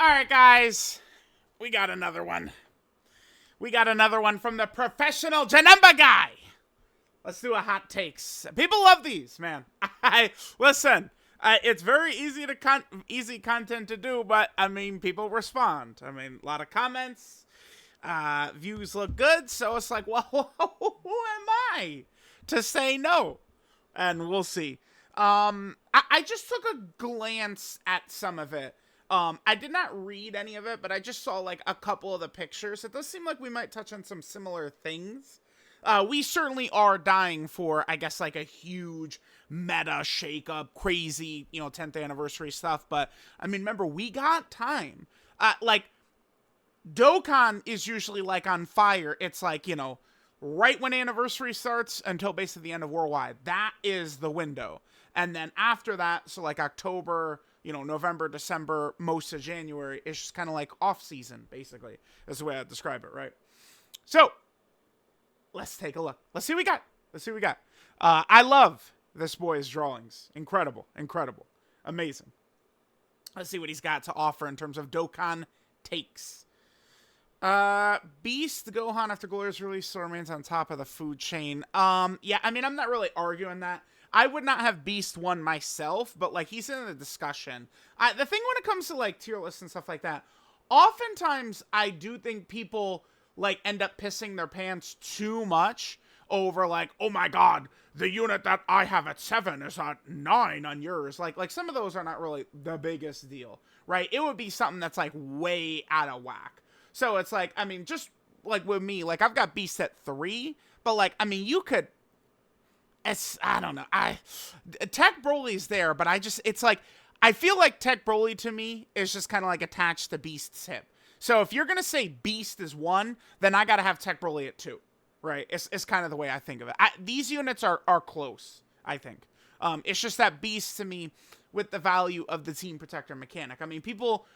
Alright, guys. We got another one. We got another one from the professional Janemba guy. Let's do a hot takes. People love these, man. Listen. It's very easy content to do, but I mean, people respond. I mean, a lot of comments. Views look good, so it's like, well, who am I to say no? And we'll see. I just took a glance at some of it. I did not read any of it, but I just saw like a couple of the pictures. It does seem like we might touch on some similar things. We certainly are dying for, I guess, like a huge meta shakeup, crazy, 10th anniversary stuff. But I mean, remember, we got time. Like, Dokkan is usually like on fire. It's like, right when anniversary starts until basically the end of Worldwide. That is the window. And then after that, so like October, November, December, most of January, it's just kind of like off season, basically. That's the way I describe it, right? So, let's take a look. Let's see what we got. I love this boy's drawings. Incredible. Amazing. Let's see what he's got to offer in terms of Dokkan takes. Beast Gohan after Glorious release still remains on top of the food chain. Yeah, I mean, I'm not really arguing that. I would not have Beast won myself, but like he's in the discussion. The thing when it comes to like tier lists and stuff like that, oftentimes I do think people like end up pissing their pants too much over like, oh my god, the unit that I have at 7 is at 9 on yours. Like some of those are not really the biggest deal, right? It would be something that's like way out of whack. So it's like, I mean, just like with me, like I've got Beast at 3, but like, I mean, you could, I don't know. Tech Broly's there, but it's like, I feel like Tech Broly to me is just kind of like attached to Beast's hip. So if you're going to say Beast is 1, then I got to have Tech Broly at 2, right? It's kind of the way I think of it. These units are close, I think. It's just that Beast to me with the value of the Team Protector mechanic. I mean, people,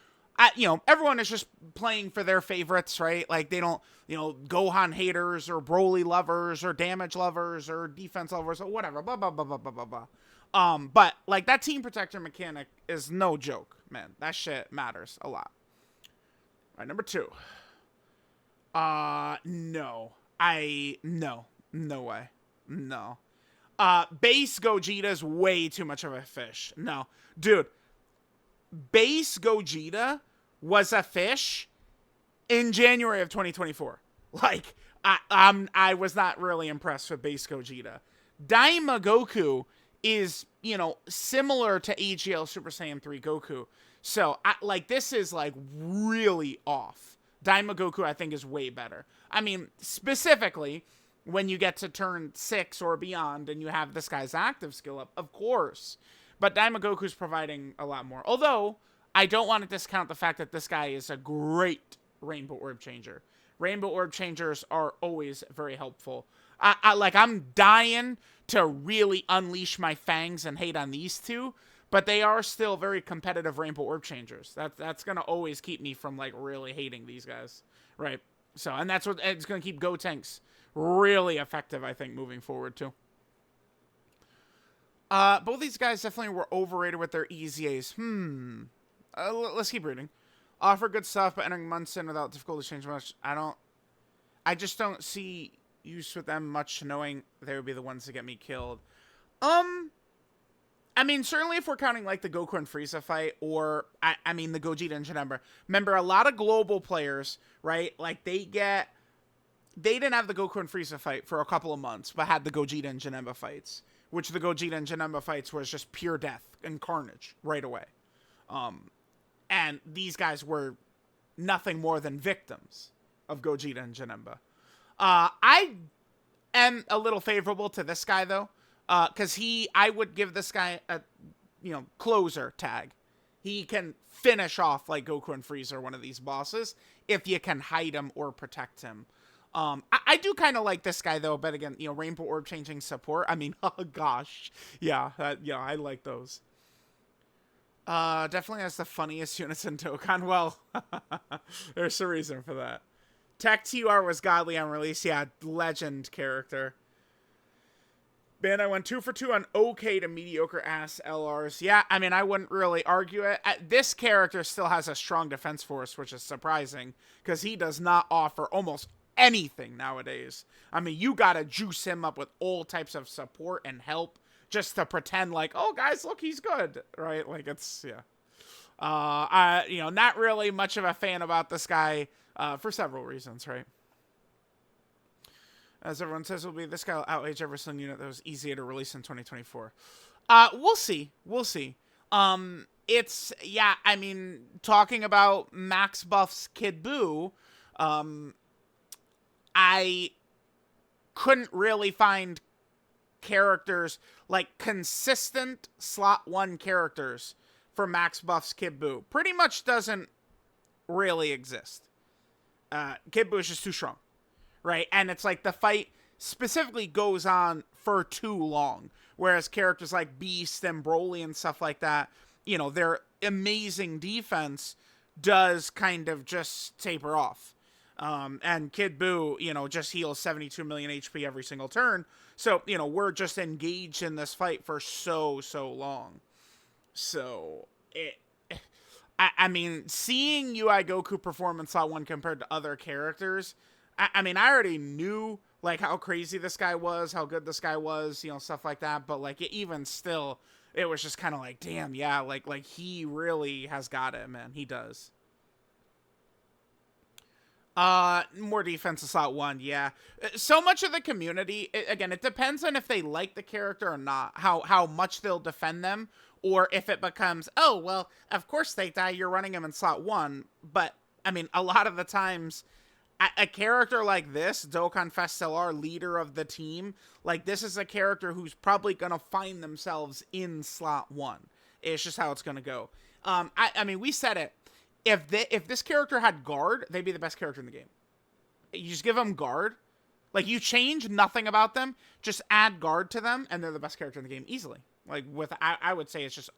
everyone is just playing for their favorites, right? Like they don't, Gohan haters or Broly lovers or damage lovers or defense lovers or whatever, blah, blah, blah, blah, blah, blah, blah. But like that Team Protector mechanic is no joke, man. That shit matters a lot. All right, number 2. No. No way. No. Base Gogeta is way too much of a fish. No. Dude, Base Gogeta was a fish in January of 2024. Like, I was not really impressed with Base Gogeta. Daima Goku is, similar to AGL Super Saiyan 3 Goku. So, this is, like, really off. Daima Goku, I think, is way better. I mean, specifically, when you get to turn 6 or beyond and you have this guy's active skill up, of course. But Daima Goku's providing a lot more. Although, I don't want to discount the fact that this guy is a great Rainbow Orb Changer. Rainbow Orb Changers are always very helpful. I'm dying to really unleash my fangs and hate on these two, but they are still very competitive Rainbow Orb Changers. That's going to always keep me from, like, really hating these guys, right? So, and that's what it's going to keep Gotenks really effective, I think, moving forward, too. Both these guys definitely were overrated with their EZAs. Let's keep reading. Offer good stuff, but entering months in without difficulty change much. I just don't see use with them much, knowing they would be the ones to get me killed. I mean, certainly if we're counting, like, the Goku and Frieza fight, or, I mean, the Gogeta and Janemba. Remember, a lot of global players, right, like, they didn't have the Goku and Frieza fight for a couple of months, but had the Gogeta and Janemba fights, which the Gogeta and Janemba fights was just pure death and carnage right away. And these guys were nothing more than victims of Gogeta and Janemba. I am a little favorable to this guy, though. Because I would give this guy a, closer tag. He can finish off, like, Goku and Frieza, one of these bosses, if you can hide him or protect him. I do kind of like this guy, though, but again, Rainbow Orb changing support. I mean, oh, gosh. Yeah, I like those. Definitely has the funniest units in Dokkan. Well, there's a reason for that. Tech TUR was godly on release. Yeah, legend character. Man, I went 2 for 2 on okay to mediocre ass LRs. Yeah, I mean, I wouldn't really argue it. This character still has a strong defense force, which is surprising, because he does not offer almost anything nowadays. I mean, you gotta juice him up with all types of support and help just to pretend like, oh, guys, look, he's good, right? Like, it's, yeah. Not really much of a fan about this guy for several reasons, right? As everyone says, will be this guy will outage every single unit that was easier to release in 2024. We'll see. We'll see. I mean, talking about Max Buff's Kid Buu, I couldn't really find characters, like consistent slot 1 characters for Max Buff's Kid Buu. Pretty much doesn't really exist. Kid Buu is just too strong. Right, and it's like the fight specifically goes on for too long, whereas characters like Beast and Broly and stuff like that, you know, their amazing defense does kind of just taper off. And Kid Buu, you know, just heals 72 million HP every single turn, so, you know, we're just engaged in this fight for so long. So, I mean, seeing UI Goku perform in slot 1 compared to other characters, I mean, I already knew, like, how crazy this guy was, how good this guy was, you know, stuff like that. But, like, even still, it was just kind of like, damn, yeah, like he really has got it, man. He does. More defense in slot 1, yeah. So much of the community, again, it depends on if they like the character or not, how much they'll defend them, or if it becomes, oh, well, of course they die, you're running them in slot 1. But, I mean, a lot of the times, a character like this, Dokkan Festelar, leader of the team, like, this is a character who's probably going to find themselves in slot 1. It's just how it's going to go. I mean, we said it. If this character had guard, they'd be the best character in the game. You just give them guard. Like, you change nothing about them. Just add guard to them, and they're the best character in the game easily. Like, I would say it's just,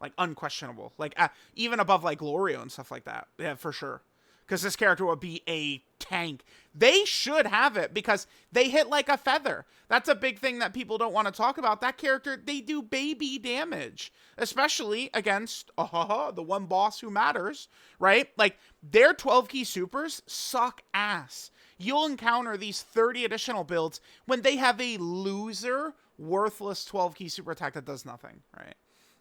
like, unquestionable. Like, even above, like, Glorio and stuff like that. Yeah, for sure. Because this character would be a tank. They should have it because they hit like a feather. That's a big thing that people don't want to talk about. That character, they do baby damage. Especially against the one boss who matters, right? Like, their 12 key supers suck ass. You'll encounter these 30 additional builds when they have a loser, worthless 12 key super attack that does nothing, right?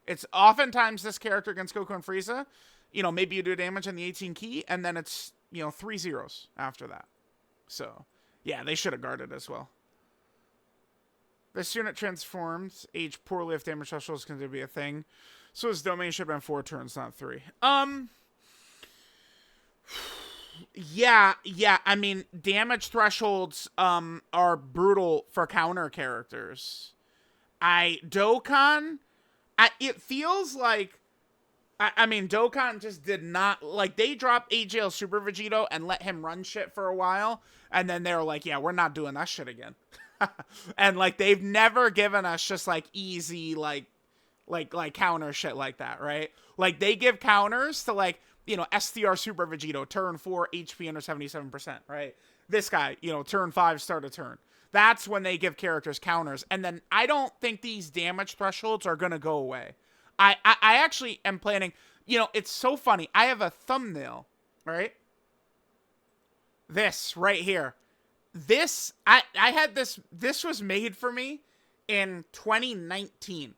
It's oftentimes this character against Goku and Frieza, you know, maybe you do damage on the 18 key, and then it's, you know, 3 zeros after that. So, yeah, they should have guarded as well. This unit transforms, age poorly if damage threshold is considered to be a thing. So his domain should have been 4 turns, not 3. Yeah, I mean, damage thresholds, are brutal for counter characters. Dokkan, it feels like, I mean, Dokkan just did not, like, they dropped AJL Super Vegito and let him run shit for a while, and then they were like, yeah, we're not doing that shit again. And, like, they've never given us just, like, easy, like counter shit like that, right? Like, they give counters to, like, you know, STR Super Vegito, turn 4, HP under 77%, right? This guy, you know, turn 5, start a turn. That's when they give characters counters, and then I don't think these damage thresholds are gonna go away. I actually am planning, you know, it's so funny. I have a thumbnail, right? This right here. This, I had this was made for me in 2019.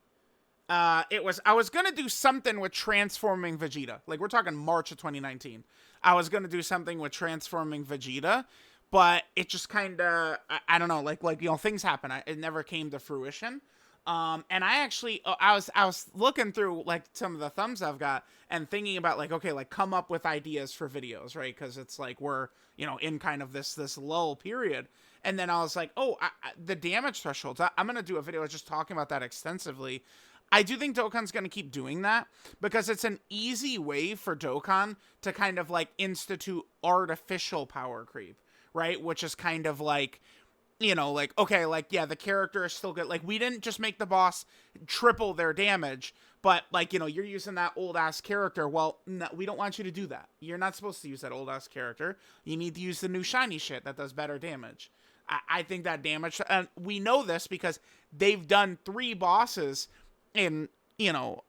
I was going to do something with transforming Vegeta. Like, we're talking March of 2019. I was going to do something with transforming Vegeta, but it just kind of, I don't know, like, you know, things happen. It never came to fruition. And I actually, I was looking through, like, some of the thumbs I've got and thinking about, like, okay, like, come up with ideas for videos, right? Because it's like, we're, you know, in kind of this lull period. And then I was like, oh, the damage thresholds, I'm going to do a video just talking about that extensively. I do think Dokkan's going to keep doing that because it's an easy way for Dokkan to kind of, like, institute artificial power creep, right? Which is kind of like, you know, like, okay, like, yeah, the character is still good. Like, we didn't just make the boss triple their damage, but, like, you know, you're using that old-ass character. Well, no, we don't want you to do that. You're not supposed to use that old-ass character. You need to use the new shiny shit that does better damage. I think that damage, and we know this because they've done 3 bosses in, you know,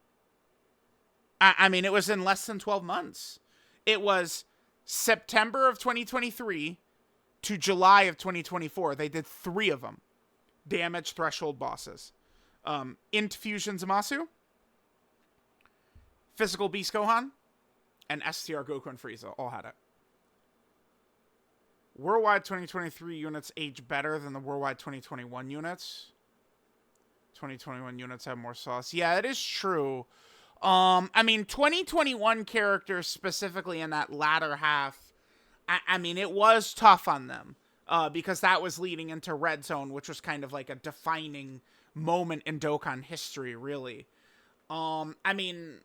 I mean, it was in less than 12 months. It was September of 2023 to July of 2024. They did 3 of them. Damage threshold bosses. Infusion Zamasu, Physical Beast Gohan, and STR Goku and Frieza all had it. Worldwide 2023 units age better than the worldwide 2021 units. 2021 units have more sauce. Yeah, it is true. I mean, 2021 characters specifically in that latter half, I mean, it was tough on them. Because that was leading into Red Zone, which was kind of like a defining moment in Dokkan history, really. I mean,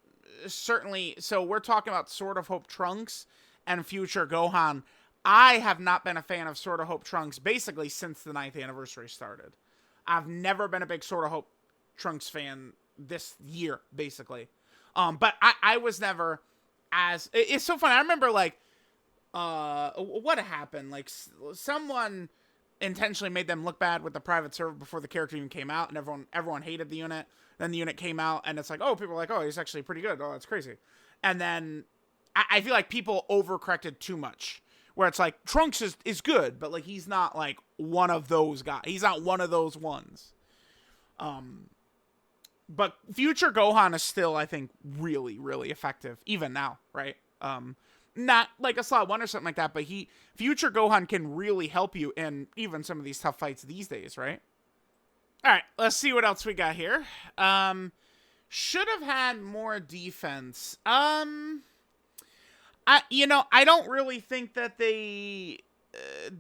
certainly, so we're talking about Sword of Hope Trunks and Future Gohan. I have not been a fan of Sword of Hope Trunks basically since the 9th anniversary started. I've never been a big Sword of Hope Trunks fan this year, basically. But I was never as... It's so funny. I remember, like, what happened? Like, someone intentionally made them look bad with the private server before the character even came out, and everyone hated the unit. Then the unit came out, and it's like, oh, people are like, oh, he's actually pretty good. Oh, that's crazy. And then I feel like people overcorrected too much, where it's like, Trunks is good, but, like, he's not, like, one of those guys. He's not one of those ones. But Future Gohan is still, I think, really, really effective, even now, right? Not like a slot 1 or something like that, but Future Gohan can really help you in even some of these tough fights these days, right? Alright, let's see what else we got here. Should have had more defense. I don't really think that they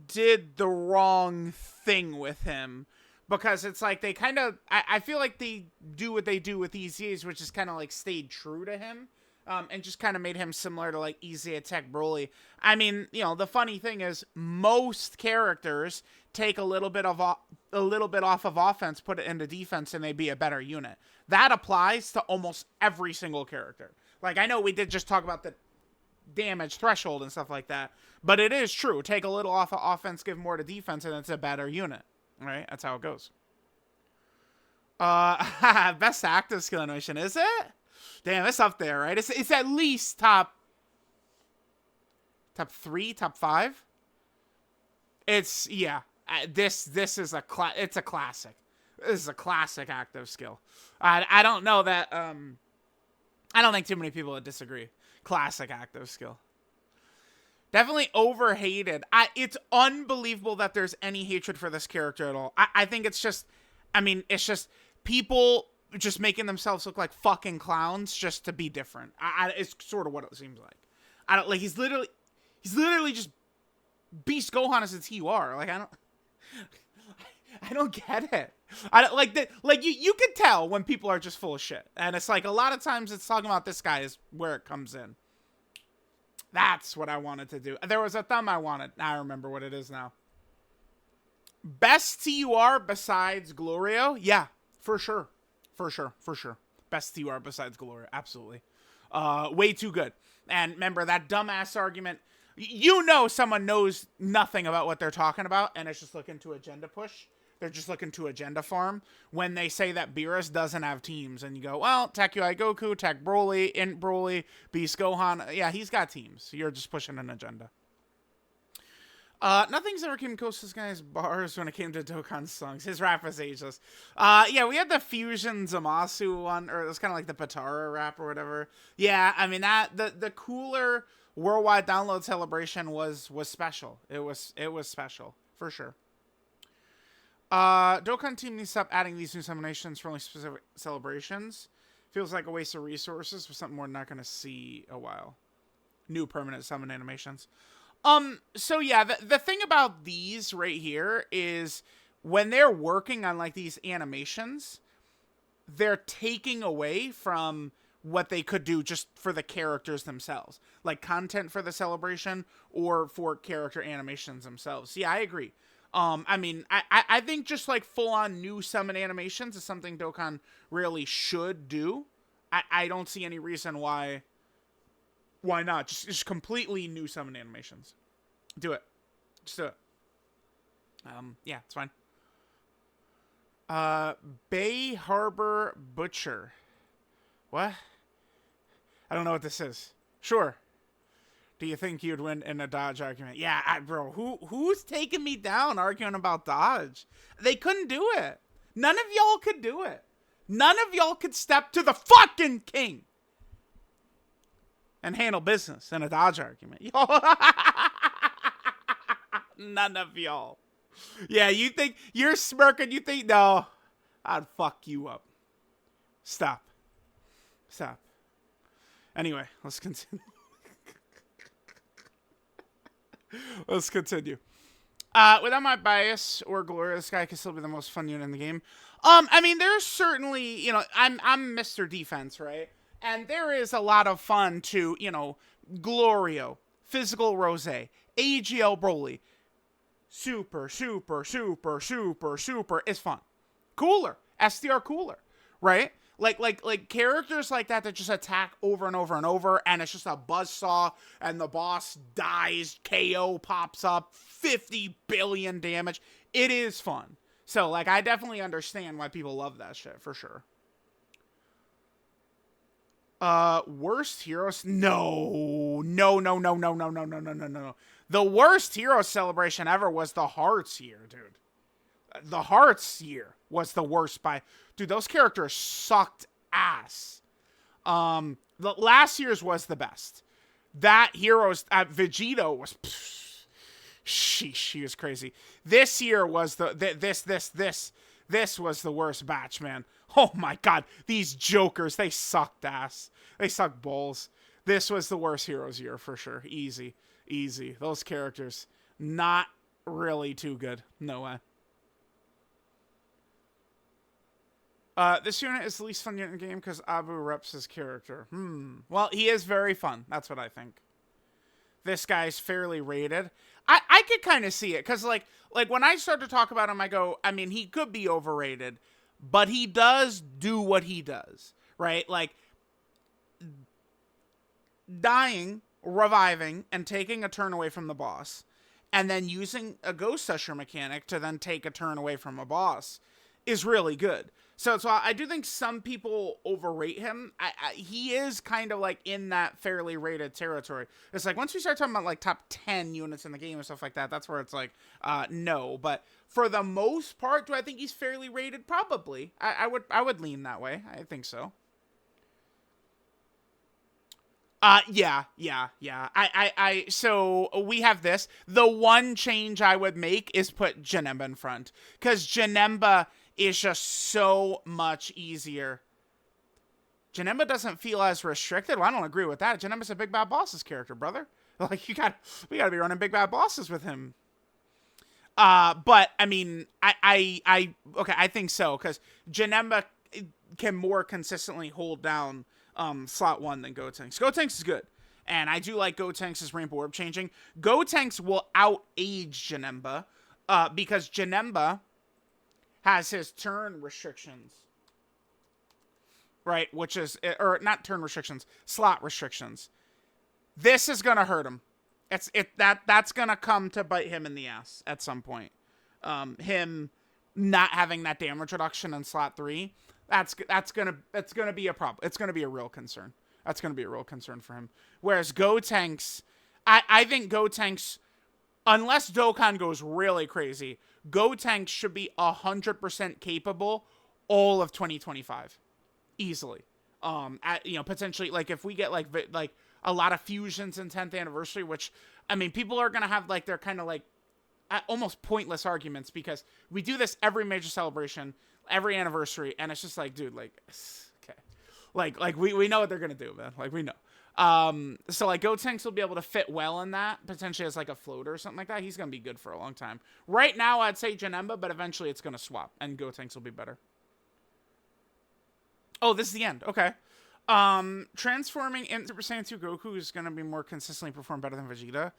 did the wrong thing with him. Because it's like they kind of... I feel like they do what they do with EZAs, which is kind of like stayed true to him. And just kind of made him similar to, like, EZA Tech Broly. I mean, you know, the funny thing is, most characters take a little bit off of offense, put it into defense, and they be a better unit. That applies to almost every single character. Like, I know we did just talk about the damage threshold and stuff like that, but it is true. Take a little off of offense, give more to defense, and it's a better unit. Right? That's how it goes. Best active skill animation, is it? Damn, it's up there, right? It's at least top 3, top 5. It's, yeah. This is it's a classic. This is a classic active skill. I don't know that, I don't think too many people would disagree. Classic active skill. Definitely overhated. It's unbelievable that there's any hatred for this character at all. I think it's just, I mean, it's just people just making themselves look like fucking clowns just to be different. It's sort of what it seems like. He's literally just Beast Gohan as a TUR. Like, I don't get it. I don't like that. Like, you can tell when people are just full of shit. And it's like, a lot of times it's talking about this guy is where it comes in. That's what I wanted to do. There was a thumb I wanted. I remember what it is now. Best TUR besides Glorio? Yeah, for sure. For sure. Best TUR besides Glorio. Absolutely. Way too good. And remember, that dumbass argument, you know someone knows nothing about what they're talking about, and it's just looking to agenda push. They're just looking to agenda farm when they say that Beerus doesn't have teams. And you go, well, Tech UI Goku, Tech Broly, Int Broly, Beast Gohan. Yeah, he's got teams. You're just pushing an agenda. Nothing's ever came close to this guy's bars when it came to Dokkan's songs. His rap was ageless. Yeah, we had the Fusion Zamasu one, or it was kind of like the Patara rap or whatever. Yeah, I mean, the cooler worldwide download celebration was special. It was special, for sure. Dokkan team needs to stop adding these new summonations for only specific celebrations. Feels like a waste of resources for something we're not going to see a while. New permanent summon animations. So yeah, the thing about these right here is when they're working on, like, these animations, they're taking away from what they could do just for the characters themselves. Like, content for the celebration or for character animations themselves. Yeah, I agree. I mean, I think just, like, full-on new summon animations is something Dokkan really should do. I don't see any reason why not. Just completely new summon animations. Do it. Just do it. Yeah, it's fine. Bay Harbor Butcher. What? I don't know what this is. Sure. Do you think you'd win in a dodge argument? Yeah, bro. Who's taking me down arguing about dodge? They couldn't do it. None of y'all could do it. None of y'all could step to the fucking king and handle business in a dodge argument. None of y'all. Yeah, you think you're smirking? You think no? I'd fuck you up. Stop. Anyway, let's continue. Let's continue. Without my bias or glory, this guy can still be the most fun unit in the game. I mean, there's certainly, you know, I'm Mr. Defense, right? And there is a lot of fun to, you know, Glorio, Physical Rose, AGL Broly. Super is fun. Cooler. SDR cooler, right? Like characters like that just attack over and over and over, and it's just a buzzsaw, and the boss dies, KO pops up, 50 billion damage. It is fun. So, like, I definitely understand why people love that shit, for sure. Worst heroes? No. The worst hero celebration ever was the Hearts year, dude. The Hearts year was the worst by... Dude, those characters sucked ass. The last year's was the best. That heroes... Vegito was... Sheesh, he was crazy. This year was the... This was the worst batch, man. Oh my god. These jokers, they sucked ass. They sucked balls. This was the worst heroes year, for sure. Easy. Those characters, not really too good. No way. This unit is the least fun unit in the game because Abu reps his character. Well, he is very fun. That's what I think. This guy's fairly rated. I could kind of see it because, like when I start to talk about him, I go, I mean, he could be overrated, but he does do what he does, right? Like, dying, reviving, and taking a turn away from the boss, and then using a Ghost Usher mechanic to then take a turn away from a boss is really good. So I do think some people overrate him. He is kind of like in that fairly rated territory. It's like once we start talking about like top 10 units in the game and stuff like that, that's where it's like, no. But for the most part, do I think he's fairly rated? Probably. I would lean that way. I think so. Yeah. So we have this. The one change I would make is put Janemba in front. Because Janemba is just so much easier. Janemba doesn't feel as restricted. Well, I don't agree with that. Janemba's a Big Bad Bosses character, brother. Like, we gotta be running Big Bad Bosses with him. But, I mean, okay, I think so. Because Janemba can more consistently hold down slot 1 than Gotenks. Gotenks is good. And I do like Gotenks' Rainbow Orb changing. Gotenks will out-age Janemba because Janemba has his turn restrictions. Right? Which is... Or, not turn restrictions. Slot restrictions. This is going to hurt him. That's going to come to bite him in the ass at some point. Him not having that damage reduction in slot 3... That's gonna be a problem. It's gonna be a real concern. That's gonna be a real concern for him. Whereas Gotenks, I think Gotenks, unless Dokkan goes really crazy, Gotenks should be 100% capable all of 2025, easily. Potentially, like if we get like a lot of fusions in 10th anniversary, which I mean, people are gonna have like their kind of like almost pointless arguments because we do this every major celebration. Every anniversary, and it's just like, dude, like, okay, like we know what they're gonna do, man. Like we know. So like Gotenks will be able to fit well in that potentially as like a floater or something like that. He's gonna be good for a long time. Right now, I'd say Janemba, but eventually it's gonna swap, and Gotenks will be better. Oh, this is the end. Okay. Transforming into Super Saiyan 2 Goku is gonna be more consistently perform better than Vegeta.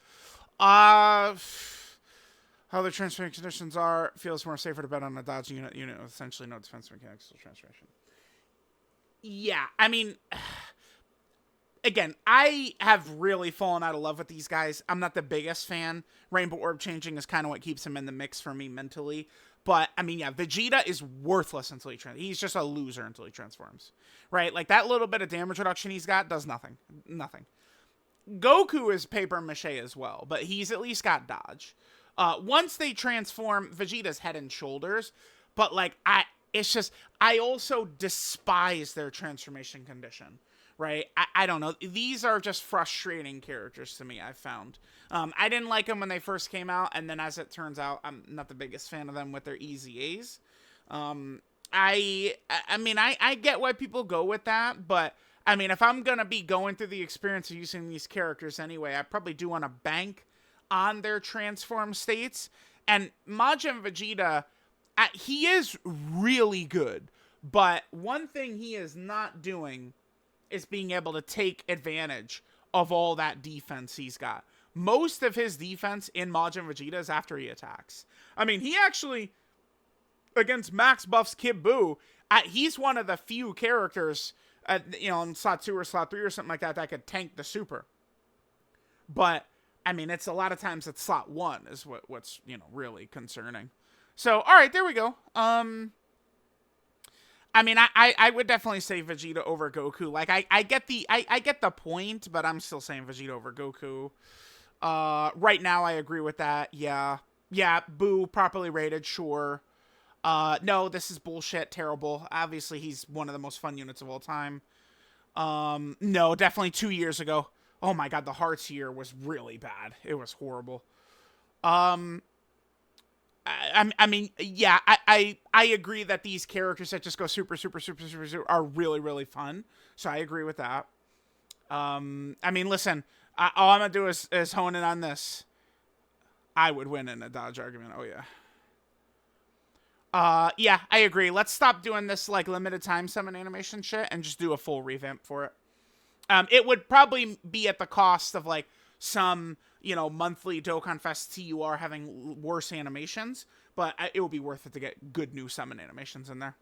How the transferring conditions are, feels more safer to bet on a dodging unit with essentially no defense mechanics or transformation. Yeah, I mean, again, I have really fallen out of love with these guys. I'm not the biggest fan. Rainbow Orb changing is kind of what keeps him in the mix for me mentally. But, I mean, yeah, Vegeta is worthless until he transforms. He's just a loser until he transforms. Right? Like, that little bit of damage reduction he's got does nothing. Nothing. Goku is paper mache as well, but he's at least got dodge. Once they transform, Vegeta's head and shoulders. But, like, it's just, I also despise their transformation condition. Right? I don't know. These are just frustrating characters to me, I've found. I didn't like them when they first came out, and then as it turns out, I'm not the biggest fan of them with their EZAs. I mean, I get why people go with that, but, I mean, if I'm going to be going through the experience of using these characters anyway, I probably do want to bank on their transform states. And Majin Vegeta, he is really good, but one thing he is not doing is being able to take advantage of all that defense he's got. Most of his defense in Majin Vegeta is after he attacks. I mean, he actually, against Max Buff's Kid Buu, he's one of the few characters, you know, in slot 2 or slot 3 or something like that, that could tank the super. But, I mean, it's a lot of times it's slot 1 is what's, you know, really concerning. So, all right, there we go. I mean, I would definitely say Vegeta over Goku. Like, I get the point, but I'm still saying Vegeta over Goku. Right now, I agree with that. Yeah. Yeah, Boo, properly rated, sure. No, this is bullshit, terrible. Obviously, he's one of the most fun units of all time. No, definitely 2 years ago. Oh my god, the Hearts year was really bad. It was horrible. I mean, yeah, I agree that these characters that just go super are really, really fun. So I agree with that. I mean, listen, all I'm going to do is hone in on this. I would win in a dodge argument. Oh, yeah. Yeah, I agree. Let's stop doing this, like, limited time summon animation shit and just do a full revamp for it. It would probably be at the cost of, like, some, you know, monthly Dokkan Fest TUR having worse animations, but it would be worth it to get good new summon animations in there.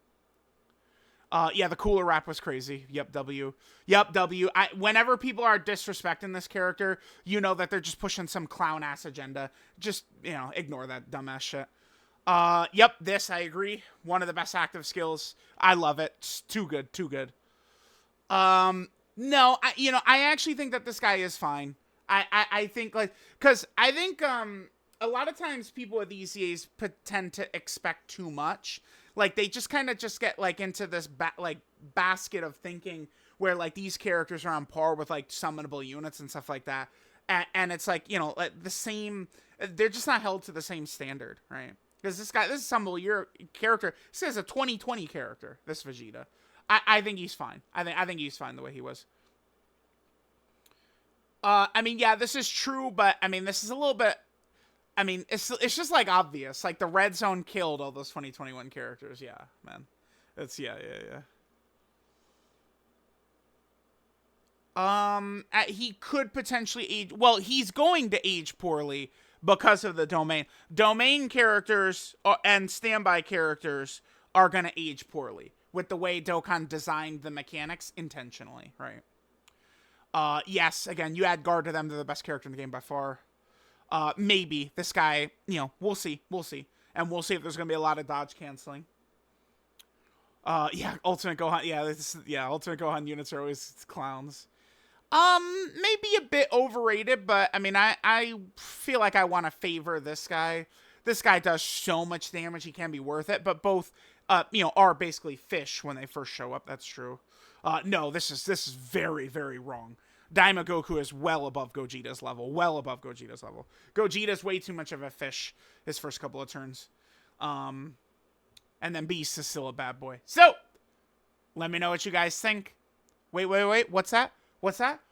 Yeah, the cooler rap was crazy. Yep, W. Yep, W. Whenever people are disrespecting this character, you know that they're just pushing some clown-ass agenda. Just, you know, ignore that dumbass shit. Yep, this, I agree. One of the best active skills. I love it. It's too good, too good. No, I actually think that this guy is fine. I think, like, because I think, a lot of times people with EZAs tend to expect too much. Like, they just kind of just get, like, into this, basket of thinking where, like, these characters are on par with, like, summonable units and stuff like that. And it's, like, you know, like, the same, they're just not held to the same standard, right? Because this is a summonable character. This is a 2020 character, this Vegeta. I think he's fine. I think he's fine the way he was. I mean, yeah, this is true, but, I mean, this is a little bit, I mean, it's just, like, obvious. Like, the red zone killed all those 2021 characters. Yeah, man. It's, yeah. He could potentially age, well, he's going to age poorly because of the domain. Domain characters and standby characters are going to age poorly with the way Dokkan designed the mechanics intentionally, right? Yes, again, you add guard to them, they're the best character in the game by far. Maybe this guy, you know, we'll see. And we'll see if there's going to be a lot of dodge canceling. Yeah, Ultimate Gohan, Ultimate Gohan units are always clowns. Maybe a bit overrated, but, I mean, I feel like I want to favor this guy. This guy does so much damage, he can be worth it, but both, you know, are basically fish when they first show up, that's true. No, this is very, very wrong. Daima Goku is well above Gogeta's level. Gogeta's way too much of a fish his first couple of turns. And then Beast is still a bad boy. So, let me know what you guys think. Wait. What's that? Mwah!